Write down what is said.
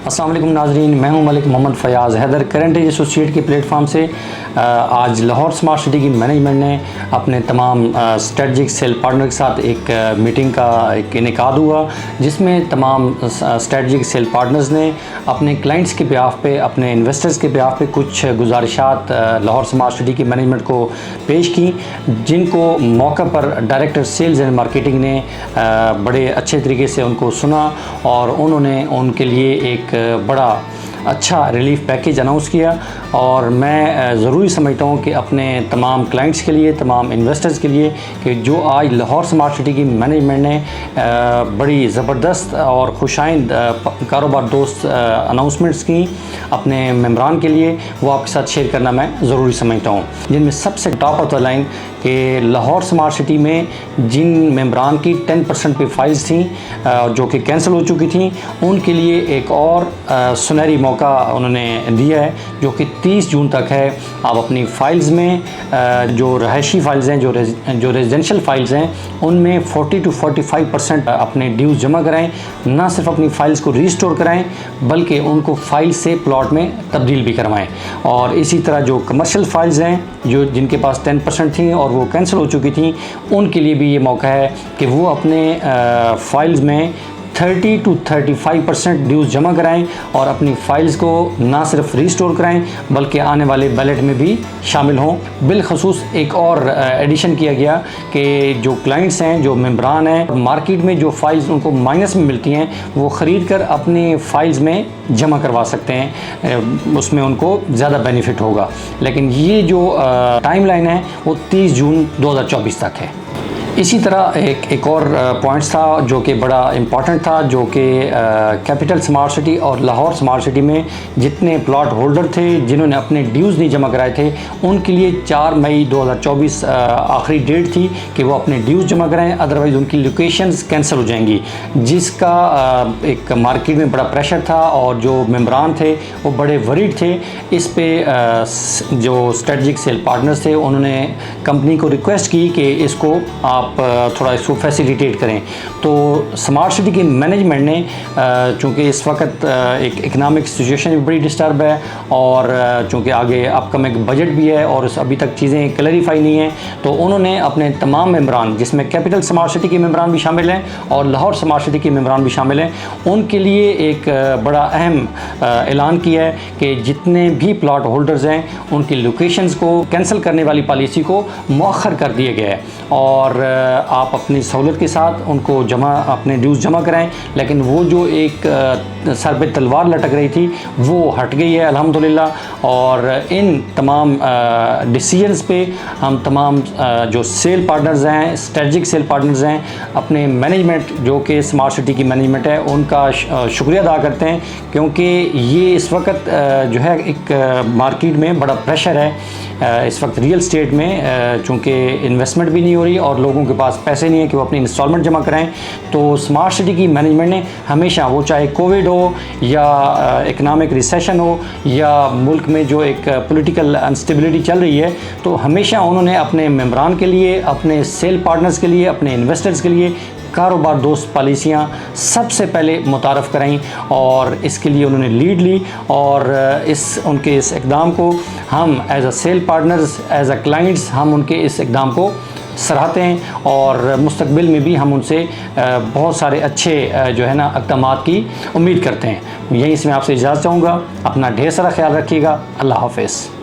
अस्सलाम वालेकुम नाजरीन, मैं हूं मलिक मोहम्मद फ़याज़ हैदर करंट एसोसिएट के प्लेटफॉर्म से। आज लाहौर स्मार्ट सिटी की मैनेजमेंट ने अपने तमाम स्ट्रेटजिक सेल पार्टनर के साथ एक मीटिंग का एक इनेकाद हुआ, जिसमें तमाम स्ट्रेटजिक सेल पार्टनर्स ने अपने क्लाइंट्स के बिहाफ पे, अपने इन्वेस्टर्स के बिहाफ पे कुछ गुजारिशात लाहौर स्मार्ट सिटी की मैनेजमेंट को पेश की, जिनको मौका पर डायरेक्टर सेल्स एंड मार्केटिंग ने बड़े अच्छे तरीके से उनको सुना और उन्होंने उनके लिए एक बड़ा अच्छा रिलीफ पैकेज अनाउंस किया। और मैं ज़रूरी समझता हूँ कि अपने तमाम क्लाइंट्स के लिए, तमाम इन्वेस्टर्स के लिए, कि जो आज लाहौर स्मार्ट सिटी की मैनेजमेंट ने बड़ी ज़बरदस्त और खुशाइंद कारोबार दोस्त अनाउंसमेंट्स की अपने मेंबरान के लिए, वो आपके साथ शेयर करना मैं ज़रूरी समझता हूँ। जिनमें सबसे टॉप ऑफ द लाइन कि लाहौर स्मार्ट सिटी में जिन मेंबरान की 10% पे फाइल्स थी जो कि कैंसिल हो चुकी थी, उनके लिए एक और सुनहरी मौका उन्होंने दिया है, जो कि 30 जून तक है। आप अपनी फ़ाइल्स में जो रहायशी फ़ाइल्स हैं, जो रेजिडेंशियल फ़ाइल्स हैं, उनमें 40 to 45% अपने ड्यूज़ जमा कराएं। ना सिर्फ अपनी फ़ाइल्स को रीस्टोर कराएं, बल्कि उनको फ़ाइल से प्लॉट में तब्दील भी करवाएं। और इसी तरह जो कमर्शियल फ़ाइल्स हैं, जो जिनके पास 10% थी और वो कैंसिल हो चुकी थी, उनके लिए भी ये मौका है कि वो अपने फ़ाइल्स में 30 to 35% ड्यूज़ जमा कराएं और अपनी फ़ाइल्स को ना सिर्फ रीस्टोर कराएं, बल्कि आने वाले बैलेट में भी शामिल हों। बिलखसूस एक और एडिशन किया गया कि जो क्लाइंट्स हैं, जो मेंबरान हैं, मार्केट में जो फ़ाइल्स उनको माइनस में मिलती हैं, वो ख़रीद कर अपने फ़ाइल्स में जमा करवा सकते हैं, उसमें उनको ज़्यादा बेनिफिट होगा। लेकिन ये जो टाइमलाइन है वो 30 जून 2024 तक है। इसी तरह एक और पॉइंट्स था जो कि बड़ा इम्पॉर्टेंट था, जो कि कैपिटल स्मार्ट सिटी और लाहौर स्मार्ट सिटी में जितने प्लॉट होल्डर थे जिन्होंने अपने ड्यूज़ नहीं जमा कराए थे, उनके लिए 4 मई 2024 आखिरी डेट थी कि वो अपने ड्यूज़ जमा कराएं, अदरवाइज़ उनकी लोकेशंस कैंसिल हो जाएंगी, जिसका एक मार्केट में बड़ा प्रेशर था और जो मेंबरान थे वो बड़े वरीड थे। इस पे जो स्ट्रेटजिक सेल पार्टनर्स थे, उन्होंने कंपनी को रिक्वेस्ट की कि इसको आप थोड़ा इसको फैसिलिटेट करें। तो स्मार्ट सिटी की मैनेजमेंट ने, चूँकि इस वक्त एक इकनॉमिक सिचुएशन भी बड़ी डिस्टर्ब है और चूँकि आगे अपकमिंग बजट भी है और अभी तक चीज़ें क्लैरिफाई नहीं हैं, तो उन्होंने अपने तमाम मेंबरान, जिसमें कैपिटल स्मार्ट सिटी के मेंबरान भी शामिल हैं और लाहौर स्मार्ट सिटी के मेंबरान भी शामिल हैं, उनके लिए एक बड़ा अहम ऐलान किया है कि जितने भी प्लॉट होल्डर्स हैं, उनकी लोकेशंस को कैंसिल करने वाली पॉलिसी को मौखर कर दिया गया है और आप अपनी सहूलत के साथ उनको अपने ड्यूज़ जमा कराएं। लेकिन वो जो एक सर पे तलवार लटक रही थी, वो हट गई है अल्हम्दुलिल्लाह। और इन तमाम डिसीजंस पे हम तमाम जो सेल पार्टनर्स हैं, स्ट्रेटजिक सेल पार्टनर्स हैं, अपने मैनेजमेंट जो कि स्मार्ट सिटी की मैनेजमेंट है, उनका शुक्रिया अदा करते हैं, क्योंकि ये इस वक्त जो है एक मार्केट में बड़ा प्रेशर है। इस वक्त रियल स्टेट में चूँकि इन्वेस्टमेंट भी नहीं हो रही और लोगों के पास पैसे नहीं है कि वो अपनी इंस्टॉलमेंट जमा कराएं, तो स्मार्ट सिटी की मैनेजमेंट ने हमेशा, वो चाहे कोविड हो या इकनॉमिक रिसेशन हो या मुल्क में जो एक पॉलिटिकल अनस्टेबिलिटी चल रही है, तो हमेशा उन्होंने अपने मेंबरान के लिए, अपने सेल पार्टनर्स के लिए, अपने इन्वेस्टर्स के लिए कारोबार दोस्त पॉलिसियाँ सबसे पहले मुतारफ़ कराई और इसके लिए उन्होंने लीड ली। और उनके इस इक़दाम को हम as a sale partners, as a clients, हम उनके इस इक़दाम को सराहते हैं और मुस्तकबिल में भी हम उनसे बहुत सारे अच्छे जो है ना इक़दामात की उम्मीद करते हैं। यहीं से मैं आपसे इजाज़त चाहूँगा। अपना ढेर सारा ख्याल रखिएगा। अल्लाह हाफ़िज़।